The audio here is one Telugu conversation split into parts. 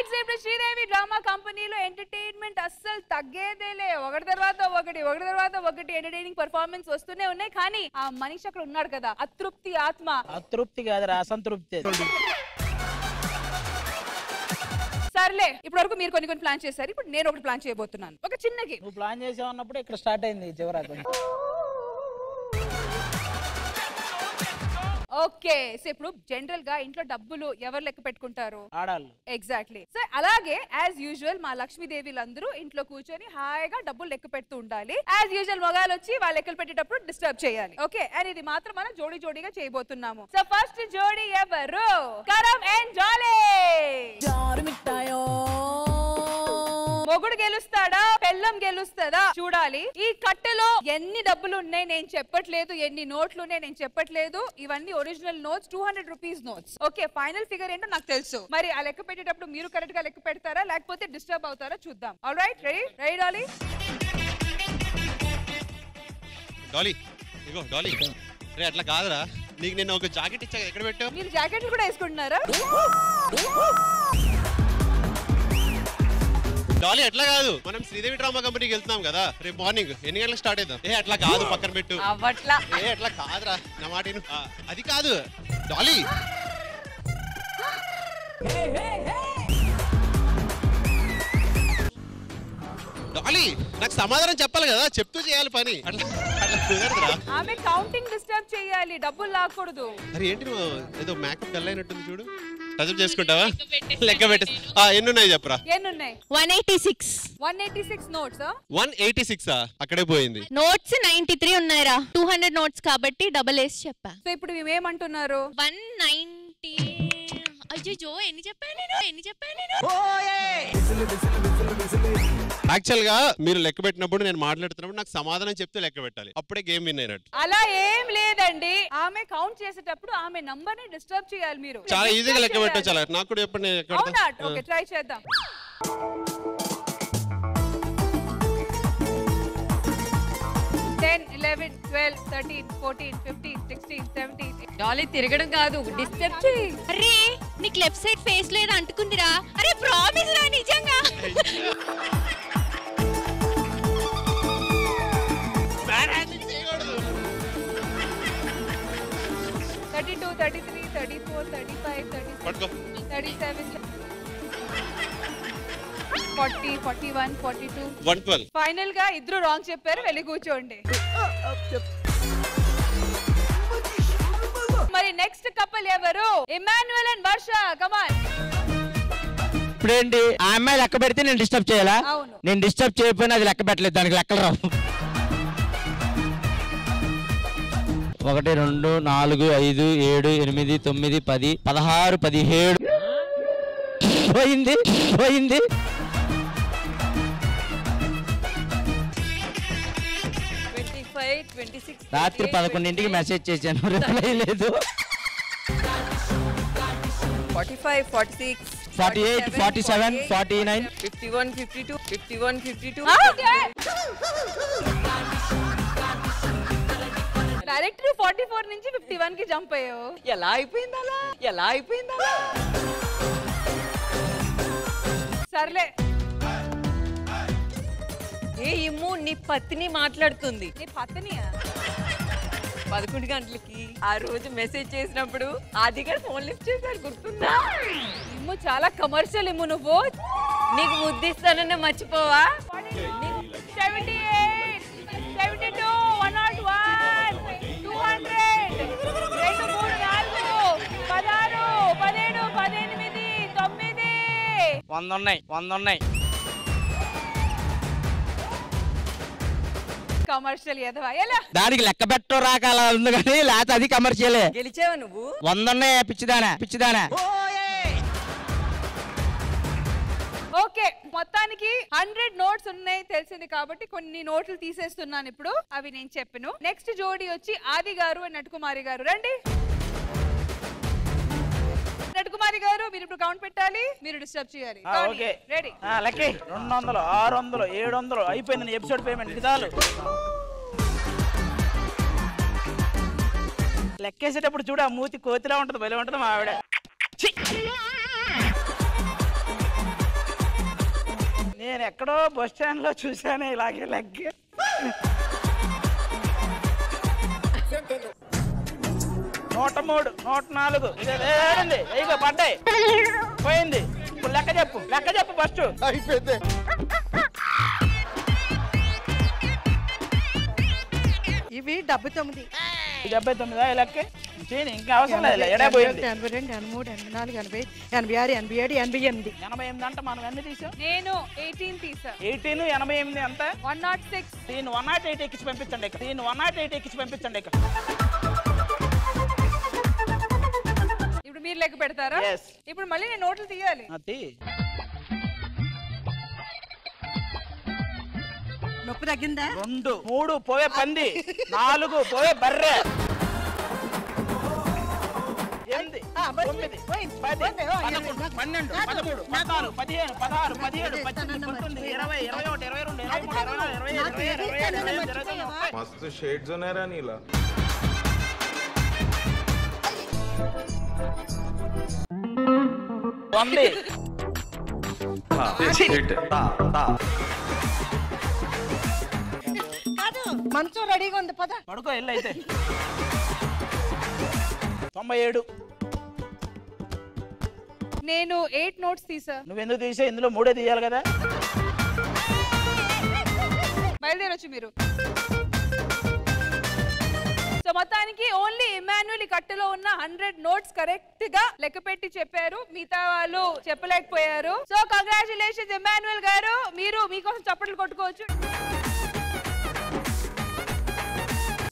రైట్ సేపు శ్రీదేవి డ్రామా కంపెనీలో ఎంటర్టైన్మెంట్ అస్సలు తగ్గేదేలే. ఒకటి తర్వాత ఒకటి ఎంటర్టైనింగ్ పర్ఫార్మెన్స్ వస్తూనే ఉన్నాయి. కానీ ఆ మనిషి అక్కడ ఉన్నాడు కదా, అతృప్తి ఆత్మ. అతృప్తి కాదు, అసంతృప్తి. సర్లే, ఇప్పటి వరకు మీరు కొన్ని ప్లాన్ చేశారు. ఇప్పుడు నేను ఒకటి ప్లాన్ చేయబోతున్నాను. ఒక చిన్న గేమ్. నువ్వు ప్లాన్ చేసావు అన్నప్పుడు ఇక్కడ స్టార్ట్ అయింది చివరకు. ఓకే, సో ఇప్పుడు జనరల్ గా ఇంట్లో డబ్బులు ఎవరు లెక్క పెట్టుకుంటారు? ఆడాళ్ళు. ఎగ్జాక్ట్లీ. సో అలాగే యాజ్ యూజువల్ మా లక్ష్మీదేవిలందరూ ఇంట్లో కూర్చొని హాయిగా డబ్బులు లెక్క పెడుతూ ఉండాలి. యాజ్ యూజువల్ మొగాలు వచ్చి వాళ్ళు లెక్కలు పెట్టేటప్పుడు డిస్టర్బ్ చేయాలి. ఓకే, అండ్ ఇది మాత్రం మనం జోడీగా చేయబోతున్నాము. సో ఫస్ట్ జోడీ ఎవరు? కరం అండ్ జాలీ. మొగుడు గెలుస్తాడా పెళ్ళం గెలుస్తాడా చూడాలి. ఈ కట్టలో ఎన్ని డబ్బులు ఉన్నాయి నేను చెప్పట్లేదు, ఎన్ని నోట్లు ఉన్నాయి నేను చెప్పట్లేదు. ఇవన్నీ original notes, 200 rupees notes. Okay, final figure ఏంటో నాకు తెలుసు. మరి ఆ లెక్క పెట్టేటప్పుడు మీరు కరెక్ట్ గా లెక్క పెడతారా లేకపోతే డిస్టర్బ్ అవుతారా చూద్దాం. All right, ready Dolly? Dolly ఇగో డాలీ. రే అట్లా కాదురా, నీకు నేను ఒక జాకెట్ ఇచ్చా, ఎక్కడ పెట్టావు? మీరు జాకెట్లు కూడా వేసుకుంటున్నారా? డాలీ అట్లా కాదు, మనం శ్రీదేవి డ్రామా కంపెనీకి వెళ్తున్నాం కదా రేపు మార్నింగ్. ఎన్ని గంటలకు స్టార్ట్ అవుతాం? అట్లా కాదు, పక్కన పెట్టు. అట్లా కాదురా, నా మాట అది కాదు డాలీ. డాలీ నాకు సమాధానం చెప్పాలి కదా, చెప్తూ చేయాలి పని. అట్లా కుదరదురా. ఆమె కౌంటింగ్ డిస్టర్బ్ చేయాలి, డబ్బులు లాక్కూడదు. అరే ఏంటి నువ్వు ఏదో మేకప్ డల్ అయినట్టుంది చూడు. టచప్ చేసుకుంటావా? లెక్క పెట్టే ఎన్ని ఉన్నాయి చెప్పరా? ఎన్నున్నాయి? 186 నోట్స్. 186 అక్కడే పోయింది. నోట్స్ 93 ఉన్నాయిరా. 200 నోట్స్ కాబట్టి డబుల్ వేసి చెప్పా. సో ఇప్పుడు మేమేమంటున్నారు? 190. అయ్యో ఎన్ని చెప్పాను నేను. యాక్చువల్ గా మీరు లెక్క పెట్టినప్పుడు నేను మాట్లాడుతున్నప్పుడు నాకు సమాధానం చెప్తే లెక్క పెట్టాలి, అప్పుడే గేమ్ విన్ అయినట్టు. అలా ఏం లేదండి, ఆమె కౌంట్ చేసేటప్పుడు ఆమె నంబర్ ని డిస్టర్బ్ చేయాలి మీరు. చాలా ఈజీగా లెక్క పెట్టచ్చు. అలా నాకు కూడా చెప్పండి. ఓకే, ట్రై చేద్దాం. 10, 11, 12, 13, 14, 15, 16, 17. డాలీ తిరగడం కాదు, డిస్టర్బ్ చేయి. అరే నీకు లెఫ్ట్ సైడ్ ఫేస్ లేదు అంటుకుందిరా. అరే ప్రామిస్ రా, నిజంగా. 32, 33, 34, 35, 36, 37, 40, 41, 42. 112. ఫైనల్ గా ఇద్దరు రాంగ్ చెప్పారు, వెళ్ళి కూర్చోండి. మరి నెక్స్ట్ కపుల్ ఎవరు? Emmanuel and Varsha. Come on. ఇప్పుడేంటి ఆ అమ్మాయి లెక్క పెడితే నేను డిస్టర్బ్ చేయాలా? అవును. నేను డిస్టర్బ్ చేయకపోయినా అది లెక్క పెట్టలేదు, దానికి లెక్కలు రావు. 1 2 4 5 7 8 9 10 16 17 పోయింది. రాత్రి 11ంటికి మెసేజ్ చేశాను, రిప్లై లేదు. 45, 46, 48, 47, 49, 51, 52, 51, 52. డైరెక్ట్ 44 నుంచి 51 కి జంప్ అయ్యావు. ఎలా అయిపోయింది అలా? సర్లే. ఏ ఇమ్ము, నీ పత్ని మాట్లాడుతుంది. నీ పత్నియా? 11 గంటలకి ఆ రోజు మెసేజ్ చేసినప్పుడు ఆది గారు ఫోన్ లిఫ్ట్ చేశారు, గుర్తుందా? ఇమ్ము చాలా కమర్షియల్ ఇమ్ము నువ్వు. నీకు ముద్దిస్తానని మర్చిపోవా? 78, 72, 101, 200, 2, 3, 4, 16, 17, 18, 9. 100 ఉన్నాయి. కమర్షియల్ ఎదవా ఎలా? దానికి లెక్క పెట్టో రాకాల ఉంది కానీ లేకపోతే అది కమర్షియలే. గెలిచావా నువ్వు? 100 ఉన్నాయి. పిచ్చిదానా. ఓకే, మొత్తానికి 100 నోట్స్ ఉన్నాయి తెలిసింది కాబట్టి కొన్ని నోట్లు తీసేస్తున్నాను ఇప్పుడు. అవి నేను చెప్పను. నెక్స్ట్ జోడీ వచ్చి ఆది గారు అండ్ నటుకుమారి గారు. రండి. నటుకుమారి గారు మీరు ఇప్పుడు కౌంట్ పెట్టాలి, మీరు డిస్టర్బ్ చేయాలి. రెడీ? లెక్కే 200, 600, 700 అయిపోయింది ఎపిసోడ్ పేమెంట్. చాలు. లెక్కేసేటప్పుడు చూడ మూతి కోతిలా ఉంటది, భలే ఉంటది మా ఆవిడ. నేను ఎక్కడో బస్ స్టాండ్ లో చూసాను ఇలాగే లెగ్. 103, 104 ఏడుంది ఇగో పడ్డాయి పోయింది. ఇప్పుడు లెక్క చెప్పు ఫస్ట్. అయిపోయింది. ఇవి 79. 79 లెక్క ఇంకా అవసరం లేదు. ఎడా పోయింది. 82, 83, 84, 80, 86, 87, 88. 88 అంటే మనం ఎన్ని తీసాం? నేను 18 తీసా. 18, 88 ఎంత? 106. దీన్ని 108 ఎక్కించి పంపించండి. ఇప్పుడు మీరు లెక్క పెడతారా? ఇప్పుడు మళ్ళీ నేను నోట్లు తీయాలి. నొప్పి తగ్గిందా? 2, 3 పోయే పంది, 4 పోయే బర్రె, 8, 9, 10, 11, 12, 13, 14, 15, 16, 17, 18, 19, 20, 21, 22, 23, 24, 25, 26, मस्त शेड्स ఉన్నాయరా నీలా. మంచం రెడీగా ఉంది పద పడుకో ఎల్లు అయితే. 97. నేను 8 నోట్స్ తీసా. నువ్వెందుకు తీసా? ఇందులో 3 తీయాలి కదా. బయలుదేరొచ్చు మీరు. సో మొత్తానికి ఓన్లీ ఇమాన్యుల్ కట్టులో ఉన్న 100 నోట్స్ కరెక్ట్ గా లెక్క పెట్టి చెప్పారు. మిగతా వాళ్ళు చెప్పలేకపోయారు. సో కంగ్రాచులేషన్స్ ఇమాన్యుల్ గారు, మీరు మీకోసం చప్పట్లు కొట్టుకోవచ్చు.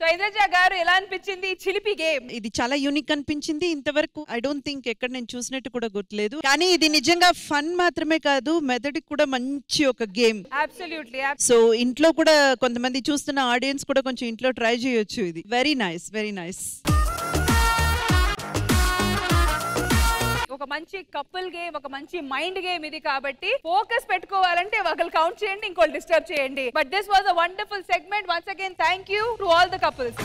సో ఇంద్రజ గారు ఎలా అనిపించింది చిలిపి గేమ్? ఇది చాలా యూనిక్ అనిపించింది. ఇంతవరకు ఐ డోంట్ థింక్ ఎక్కడ నేను చూసినట్టు కూడా గుర్తులేదు. కానీ ఇది నిజంగా ఫన్ మాత్రమే కాదు, మెథడిక్ కూడా మంచి ఒక గేమ్. అబ్సల్యూట్లీ. సో ఇంట్లో కూడా కొంతమంది చూస్తున్న ఆడియన్స్ కూడా కొంచెం ఇంట్లో ట్రై చేయొచ్చు. ఇది వెరీ నైస్, వెరీ నైస్. ఒక మంచి కపుల్ గేమ్, ఒక మంచి మైండ్ గేమ్ ఇది. కాబట్టి ఫోకస్ పెట్టుకోవాలంటే ఒకళ్ళు కౌంట్ చేయండి, ఇంకోళ్ళు డిస్టర్బ్ చేయండి. But this was a wonderful segment. Once again thank you to all the couples.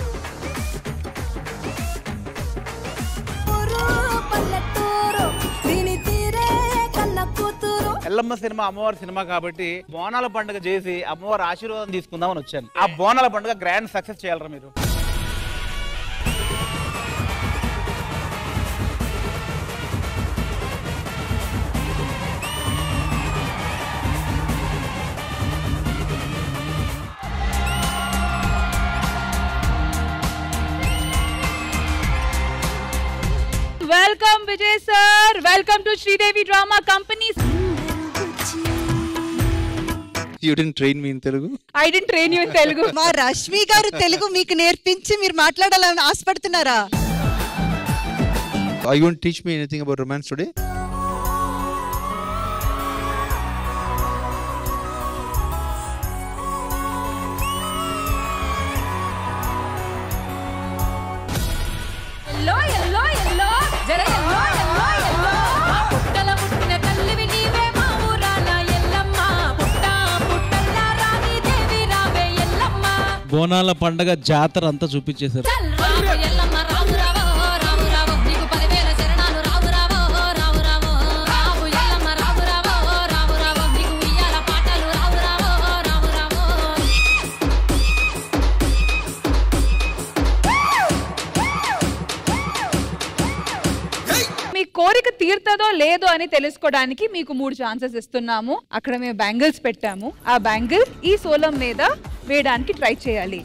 Yellamma cinema అమ్మవారి సినిమా కాబట్టి బోనాల పండుగ చేసి అమ్మవారి ఆశీర్వాదం తీసుకుందామని వచ్చాను. ఆ బోనాల పండుగ గ్రాండ్ సక్సెస్ చేయాలరా మీరు. Welcome Vijay sir, welcome to Sridevi Drama Company. You didn't train me in Telugu? I didn't train you in Telugu. మా రష్మి గారు తెలుగు మీకు నేర్పించి మీరు మాట్లాడాలని ఆశపడుతున్నారా? Are you going to teach me anything about romance today? బోనాల పండగ జాతర అంతా చూపించేశారు. మీ కోరిక తీరుతుందో లేదో అని తెలుసుకోవడానికి మీకు 3 ఛాన్సెస్ ఇస్తున్నాము. అక్కడ మేము బ్యాంగిల్స్ పెట్టాము. ఆ బ్యాంగిల్ ఈ సోలం మీద వేయడానికి ట్రై చేయాలి.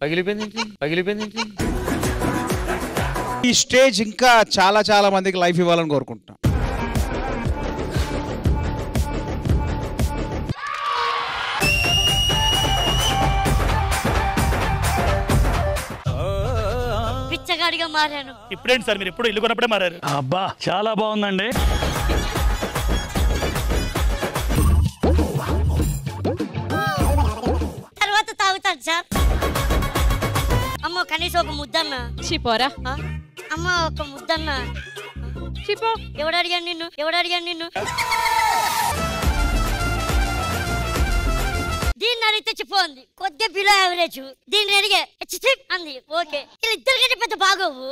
పగిలిపోయింది. ఈ స్టేజ్ ఇంకా చాలా చాలా మందికి లైఫ్ ఇవ్వాలని కోరుకుంటున్నాం. పిచ్చగాడిగా మారాను. ఇప్పుడేంటి సార్ మీరు ఎప్పుడు ఇల్లు కొన్నప్పుడే మారారు? అబ్బా చాలా బాగుందండి. తర్వాత తాగుతాను సార్. అమ్మ కనీసం ఒక ముద్దన్న చిపోరా. అమ్మ ఒక ముద్దన్న చిపో. ఎవడు అడిగాను నిన్ను? దీని దీన్ని అడిగితే చెప్పండి కొద్దిగా బిలో యావరేజ్, దీన్ని అడిగే అంది ఓకే. వీళ్ళిద్దరికంటే పెద్ద బాగోవు.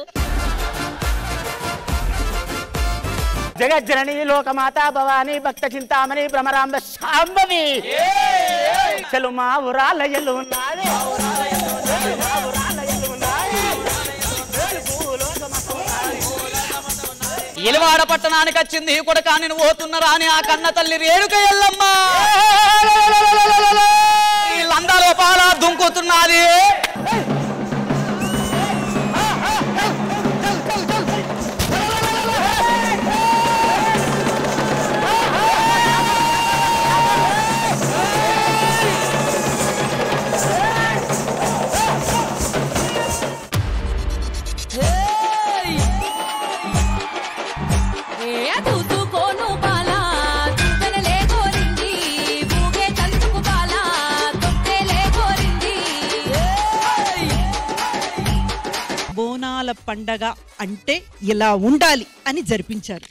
జగజ్జనని లోకమాత భవాని భక్త చింతామణి భ్రమరాంబ శాంభవి చలు మా ఊరాలయలు ఉన్నది ఇలవాడ పట్టణానికి వచ్చింది కొడుకా నేను పోతున్నారా అని ఆ కన్న తల్లి రేణుక ఎల్లమ్మ లందా లోపాల దుంకుతున్నది. బోనాల పండగ అంటే ఇలా ఉండాలి అని జరిపించారు.